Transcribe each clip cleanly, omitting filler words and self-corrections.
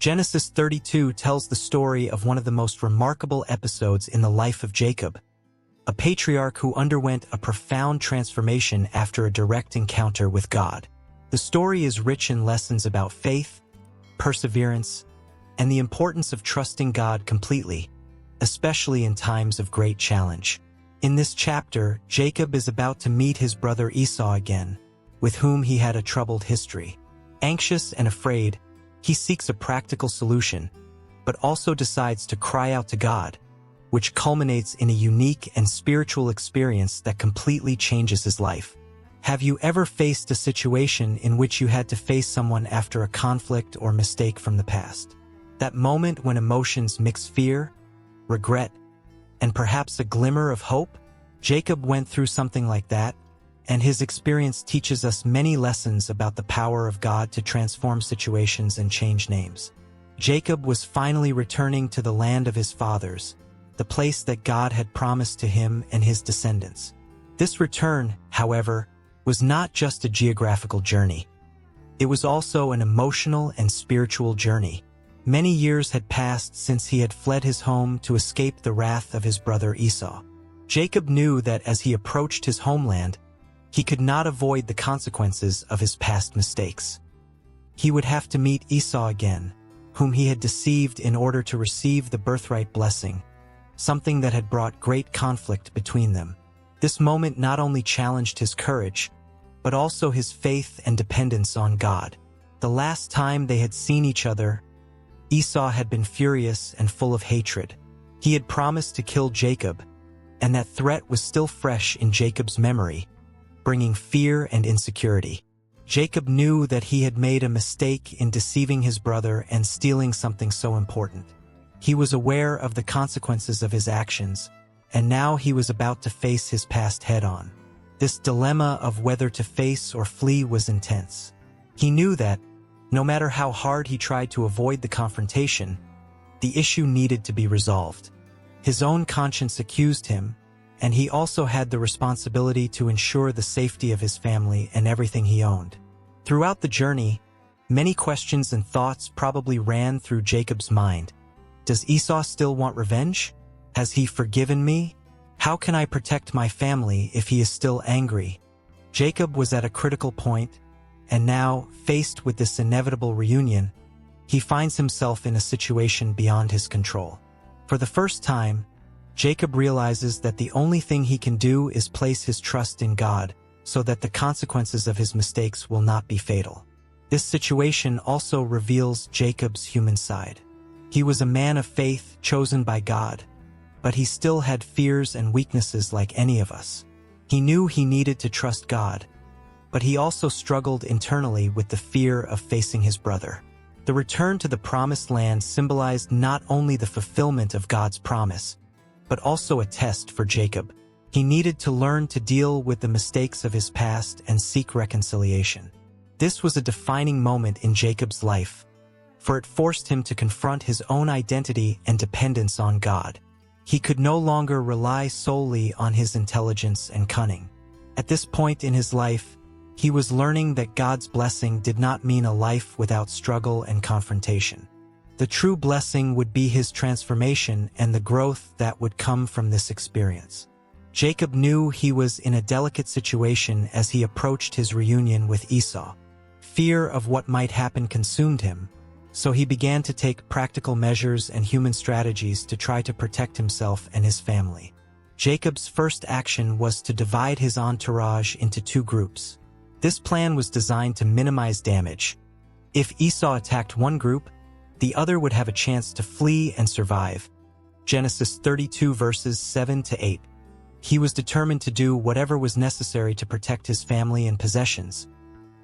Genesis 32 tells the story of one of the most remarkable episodes in the life of Jacob, a patriarch who underwent a profound transformation after a direct encounter with God. The story is rich in lessons about faith, perseverance, and the importance of trusting God completely, especially in times of great challenge. In this chapter, Jacob is about to meet his brother Esau again, with whom he had a troubled history. Anxious and afraid, he seeks a practical solution, but also decides to cry out to God, which culminates in a unique and spiritual experience that completely changes his life. Have you ever faced a situation in which you had to face someone after a conflict or mistake from the past? That moment when emotions mix fear, regret, and perhaps a glimmer of hope? Jacob went through something like that, and his experience teaches us many lessons about the power of God to transform situations and change names. Jacob was finally returning to the land of his fathers, the place that God had promised to him and his descendants. This return, however, was not just a geographical journey. It was also an emotional and spiritual journey. Many years had passed since he had fled his home to escape the wrath of his brother Esau. Jacob knew that as he approached his homeland, he could not avoid the consequences of his past mistakes. He would have to meet Esau again, whom he had deceived in order to receive the birthright blessing, something that had brought great conflict between them. This moment not only challenged his courage, but also his faith and dependence on God. The last time they had seen each other, Esau had been furious and full of hatred. He had promised to kill Jacob, and that threat was still fresh in Jacob's memory, bringing fear and insecurity. Jacob knew that he had made a mistake in deceiving his brother and stealing something so important. He was aware of the consequences of his actions, and now he was about to face his past head-on. This dilemma of whether to face or flee was intense. He knew that, no matter how hard he tried to avoid the confrontation, the issue needed to be resolved. His own conscience accused him, and he also had the responsibility to ensure the safety of his family and everything he owned. Throughout the journey, many questions and thoughts probably ran through Jacob's mind. Does Esau still want revenge? Has he forgiven me? How can I protect my family if he is still angry? Jacob was at a critical point, and now, faced with this inevitable reunion, he finds himself in a situation beyond his control. For the first time, Jacob realizes that the only thing he can do is place his trust in God, so that the consequences of his mistakes will not be fatal. This situation also reveals Jacob's human side. He was a man of faith chosen by God, but he still had fears and weaknesses like any of us. He knew he needed to trust God, but he also struggled internally with the fear of facing his brother. The return to the promised land symbolized not only the fulfillment of God's promise, but also a test for Jacob. He needed to learn to deal with the mistakes of his past and seek reconciliation. This was a defining moment in Jacob's life, for it forced him to confront his own identity and dependence on God. He could no longer rely solely on his intelligence and cunning. At this point in his life, he was learning that God's blessing did not mean a life without struggle and confrontation. The true blessing would be his transformation and the growth that would come from this experience. Jacob knew he was in a delicate situation as he approached his reunion with Esau. Fear of what might happen consumed him, so he began to take practical measures and human strategies to try to protect himself and his family. Jacob's first action was to divide his entourage into two groups. This plan was designed to minimize damage. If Esau attacked one group, the other would have a chance to flee and survive. Genesis 32 verses 7 to 8. He was determined to do whatever was necessary to protect his family and possessions.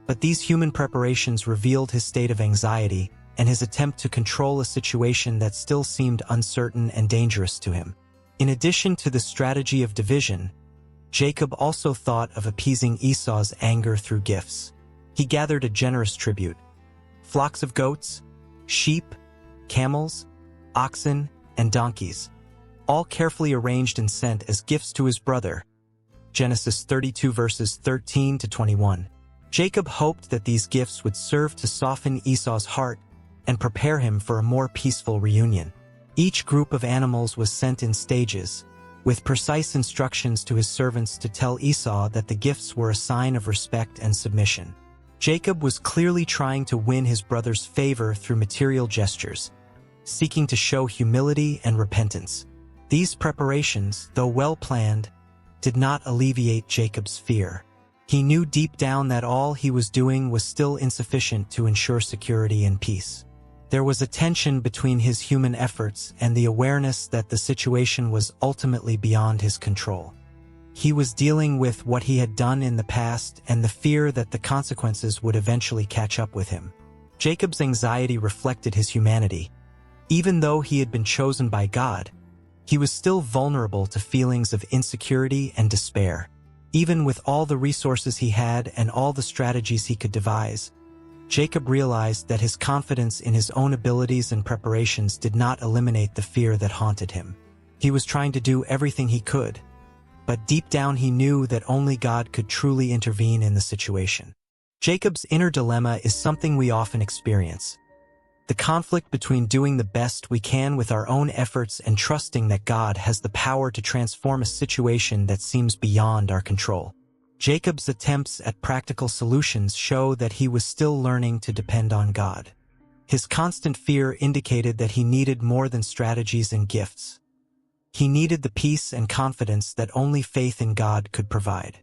But these human preparations revealed his state of anxiety and his attempt to control a situation that still seemed uncertain and dangerous to him. In addition to the strategy of division, Jacob also thought of appeasing Esau's anger through gifts. He gathered a generous tribute: flocks of goats, sheep, camels, oxen, and donkeys, all carefully arranged and sent as gifts to his brother. Genesis 32 verses 13 to 21. Jacob hoped that these gifts would serve to soften Esau's heart and prepare him for a more peaceful reunion. Each group of animals was sent in stages, with precise instructions to his servants to tell Esau that the gifts were a sign of respect and submission. Jacob was clearly trying to win his brother's favor through material gestures, seeking to show humility and repentance. These preparations, though well-planned, did not alleviate Jacob's fear. He knew deep down that all he was doing was still insufficient to ensure security and peace. There was a tension between his human efforts and the awareness that the situation was ultimately beyond his control. He was dealing with what he had done in the past and the fear that the consequences would eventually catch up with him. Jacob's anxiety reflected his humanity. Even though he had been chosen by God, he was still vulnerable to feelings of insecurity and despair. Even with all the resources he had and all the strategies he could devise, Jacob realized that his confidence in his own abilities and preparations did not eliminate the fear that haunted him. He was trying to do everything he could, but deep down he knew that only God could truly intervene in the situation. Jacob's inner dilemma is something we often experience. The conflict between doing the best we can with our own efforts and trusting that God has the power to transform a situation that seems beyond our control. Jacob's attempts at practical solutions show that he was still learning to depend on God. His constant fear indicated that he needed more than strategies and gifts. He needed the peace and confidence that only faith in God could provide.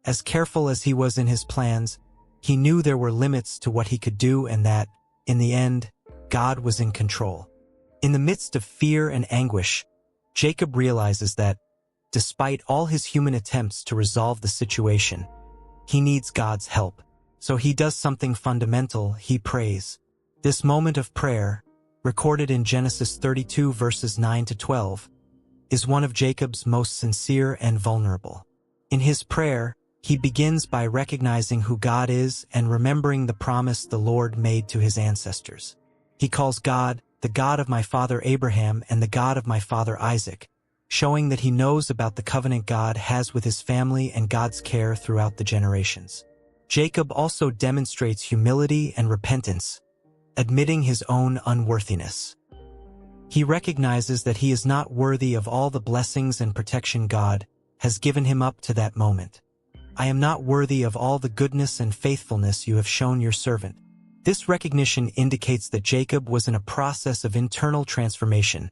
As careful as he was in his plans, he knew there were limits to what he could do and that, in the end, God was in control. In the midst of fear and anguish, Jacob realizes that, despite all his human attempts to resolve the situation, he needs God's help. So he does something fundamental: he prays. This moment of prayer, recorded in Genesis 32 verses 9 to 12, is one of Jacob's most sincere and vulnerable. In his prayer, he begins by recognizing who God is and remembering the promise the Lord made to his ancestors. He calls God the God of my father Abraham and the God of my father Isaac, showing that he knows about the covenant God has with his family and God's care throughout the generations. Jacob also demonstrates humility and repentance, admitting his own unworthiness. He recognizes that he is not worthy of all the blessings and protection God has given him up to that moment. I am not worthy of all the goodness and faithfulness you have shown your servant. This recognition indicates that Jacob was in a process of internal transformation,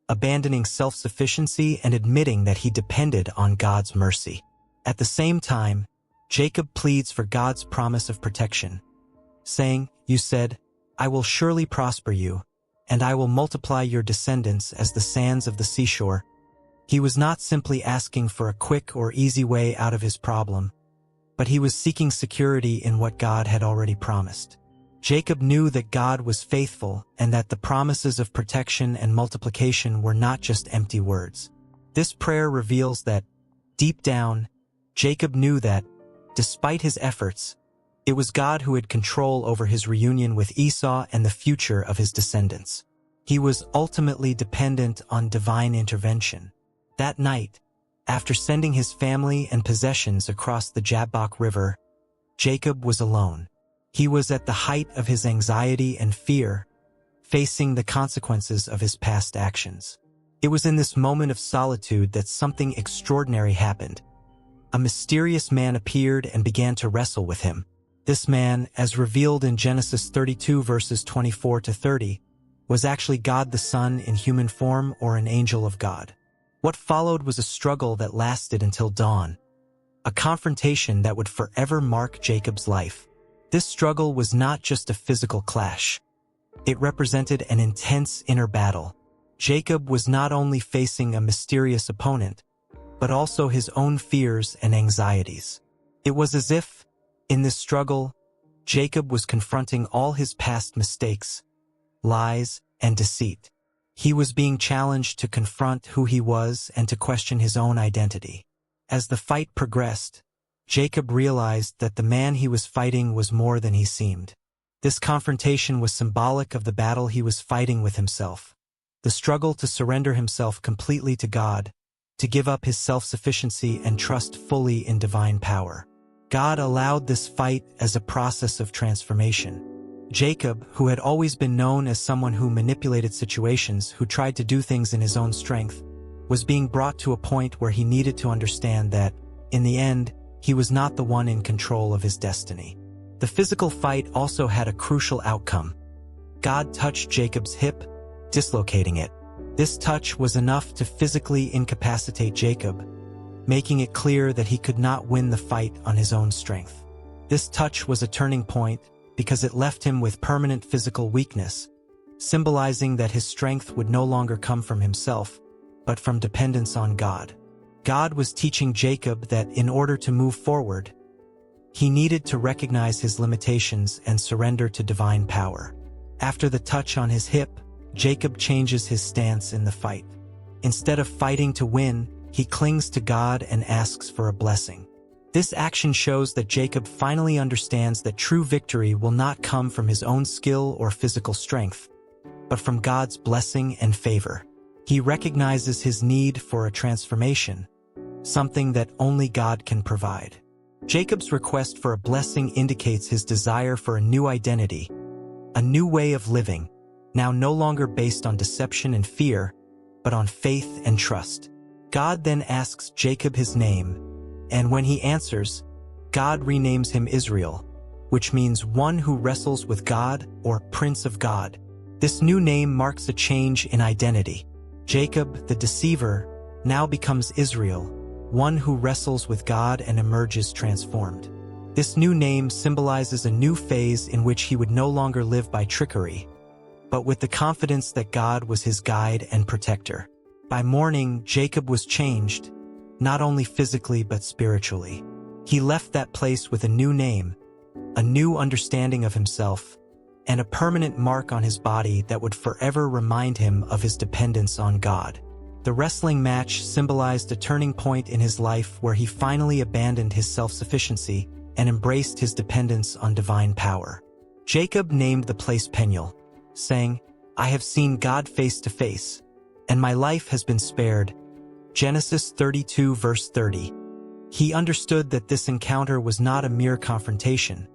abandoning self-sufficiency and admitting that he depended on God's mercy. At the same time, Jacob pleads for God's promise of protection, saying, "You said, I will surely prosper you, and I will multiply your descendants as the sands of the seashore." He was not simply asking for a quick or easy way out of his problem, but he was seeking security in what God had already promised. Jacob knew that God was faithful and that the promises of protection and multiplication were not just empty words. This prayer reveals that, deep down, Jacob knew that, despite his efforts, it was God who had control over his reunion with Esau and the future of his descendants. He was ultimately dependent on divine intervention. That night, after sending his family and possessions across the Jabbok River, Jacob was alone. He was at the height of his anxiety and fear, facing the consequences of his past actions. It was in this moment of solitude that something extraordinary happened. A mysterious man appeared and began to wrestle with him. This man, as revealed in Genesis 32 verses 24 to 30, was actually God the Son in human form, or an angel of God. What followed was a struggle that lasted until dawn, a confrontation that would forever mark Jacob's life. This struggle was not just a physical clash. It represented an intense inner battle. Jacob was not only facing a mysterious opponent, but also his own fears and anxieties. It was as if, in this struggle, Jacob was confronting all his past mistakes, lies, and deceit. He was being challenged to confront who he was and to question his own identity. As the fight progressed, Jacob realized that the man he was fighting was more than he seemed. This confrontation was symbolic of the battle he was fighting with himself, the struggle to surrender himself completely to God, to give up his self-sufficiency and trust fully in divine power. God allowed this fight as a process of transformation. Jacob, who had always been known as someone who manipulated situations, who tried to do things in his own strength, was being brought to a point where he needed to understand that, in the end, he was not the one in control of his destiny. The physical fight also had a crucial outcome. God touched Jacob's hip, dislocating it. This touch was enough to physically incapacitate Jacob, making it clear that he could not win the fight on his own strength. This touch was a turning point because it left him with permanent physical weakness, symbolizing that his strength would no longer come from himself, but from dependence on God. God was teaching Jacob that in order to move forward, he needed to recognize his limitations and surrender to divine power. After the touch on his hip, Jacob changes his stance in the fight. Instead of fighting to win, he clings to God and asks for a blessing. This action shows that Jacob finally understands that true victory will not come from his own skill or physical strength, but from God's blessing and favor. He recognizes his need for a transformation, something that only God can provide. Jacob's request for a blessing indicates his desire for a new identity, a new way of living, now no longer based on deception and fear, but on faith and trust. God then asks Jacob his name, and when he answers, God renames him Israel, which means one who wrestles with God or Prince of God. This new name marks a change in identity. Jacob, the deceiver, now becomes Israel, one who wrestles with God and emerges transformed. This new name symbolizes a new phase in which he would no longer live by trickery, but with the confidence that God was his guide and protector. By morning, Jacob was changed, not only physically but spiritually. He left that place with a new name, a new understanding of himself, and a permanent mark on his body that would forever remind him of his dependence on God. The wrestling match symbolized a turning point in his life where he finally abandoned his self-sufficiency and embraced his dependence on divine power. Jacob named the place Peniel, saying, "I have seen God face to face, and my life has been spared." Genesis 32 verse 30. He understood that this encounter was not a mere confrontation,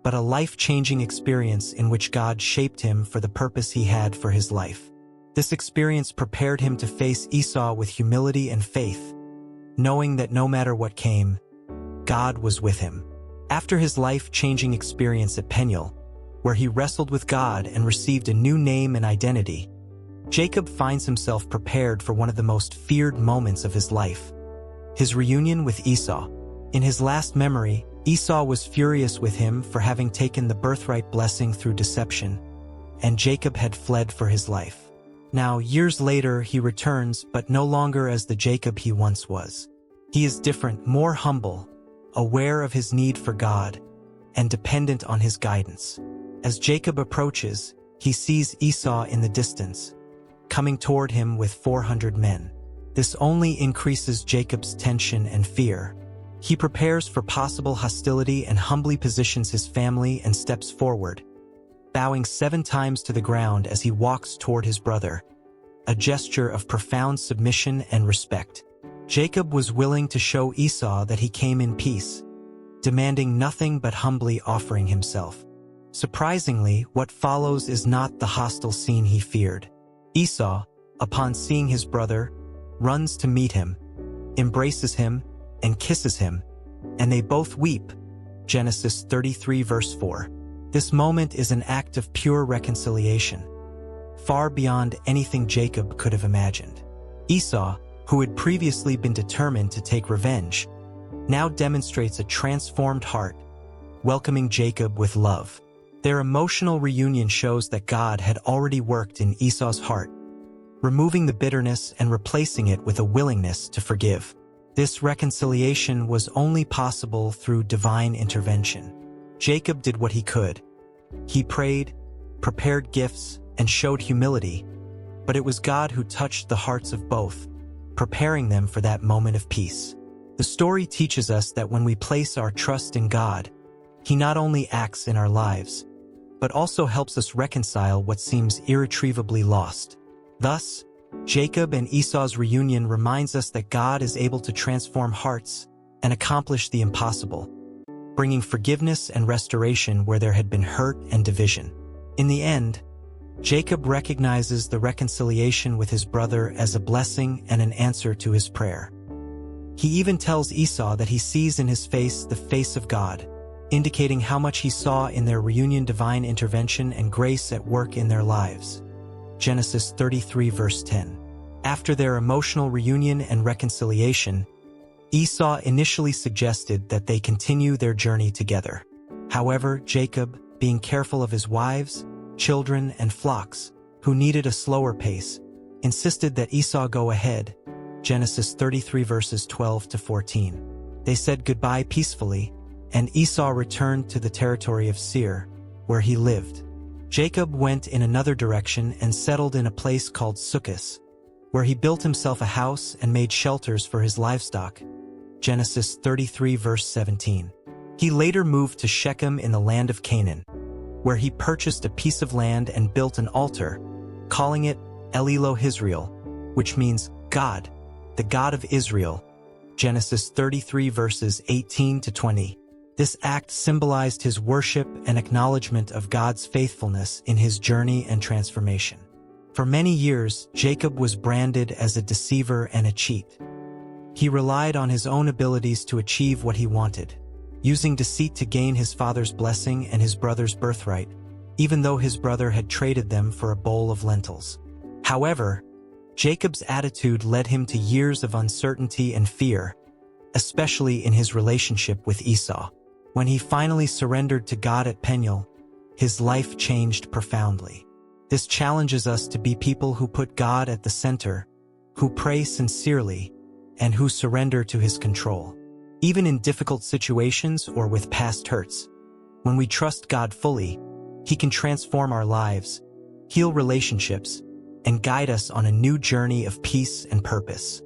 but a life-changing experience in which God shaped him for the purpose he had for his life. This experience prepared him to face Esau with humility and faith, knowing that no matter what came, God was with him. After his life-changing experience at Peniel, where he wrestled with God and received a new name and identity, Jacob finds himself prepared for one of the most feared moments of his life, his reunion with Esau. In his last memory, Esau was furious with him for having taken the birthright blessing through deception, and Jacob had fled for his life. Now, years later, he returns, but no longer as the Jacob he once was. He is different, more humble, aware of his need for God, and dependent on his guidance. As Jacob approaches, he sees Esau in the distance, coming toward him with 400 men. This only increases Jacob's tension and fear. He prepares for possible hostility and humbly positions his family and steps forward, bowing 7 times to the ground as he walks toward his brother, a gesture of profound submission and respect. Jacob was willing to show Esau that he came in peace, demanding nothing but humbly offering himself. Surprisingly, what follows is not the hostile scene he feared. Esau, upon seeing his brother, runs to meet him, embraces him, and kisses him, and they both weep. Genesis 33 verse 4. This moment is an act of pure reconciliation, far beyond anything Jacob could have imagined. Esau, who had previously been determined to take revenge, now demonstrates a transformed heart, welcoming Jacob with love. Their emotional reunion shows that God had already worked in Esau's heart, removing the bitterness and replacing it with a willingness to forgive. This reconciliation was only possible through divine intervention. Jacob did what he could. He prayed, prepared gifts, and showed humility, but it was God who touched the hearts of both, preparing them for that moment of peace. The story teaches us that when we place our trust in God, He not only acts in our lives, but also helps us reconcile what seems irretrievably lost. Thus, Jacob and Esau's reunion reminds us that God is able to transform hearts and accomplish the impossible. bringing forgiveness and restoration where there had been hurt and division. In the end, Jacob recognizes the reconciliation with his brother as a blessing and an answer to his prayer. He even tells Esau that he sees in his face the face of God, indicating how much he saw in their reunion divine intervention and grace at work in their lives. Genesis 33 verse 10. After their emotional reunion and reconciliation, Esau initially suggested that they continue their journey together. However, Jacob, being careful of his wives, children, and flocks, who needed a slower pace, insisted that Esau go ahead. Genesis 33 verses 12 to 14. They said goodbye peacefully, and Esau returned to the territory of Seir, where he lived. Jacob went in another direction and settled in a place called Sukkot, where he built himself a house and made shelters for his livestock. Genesis 33 verse 17. He later moved to Shechem in the land of Canaan, where he purchased a piece of land and built an altar, calling it El-Elohe-Israel, which means God, the God of Israel. Genesis 33 verses 18 to 20. This act symbolized his worship and acknowledgement of God's faithfulness in his journey and transformation. For many years, Jacob was branded as a deceiver and a cheat. He relied on his own abilities to achieve what he wanted, using deceit to gain his father's blessing and his brother's birthright, even though his brother had traded them for a bowl of lentils. However, Jacob's attitude led him to years of uncertainty and fear, especially in his relationship with Esau. When he finally surrendered to God at Peniel, his life changed profoundly. This challenges us to be people who put God at the center, who pray sincerely, and who surrender to his control. Even in difficult situations or with past hurts, when we trust God fully, he can transform our lives, heal relationships, and guide us on a new journey of peace and purpose.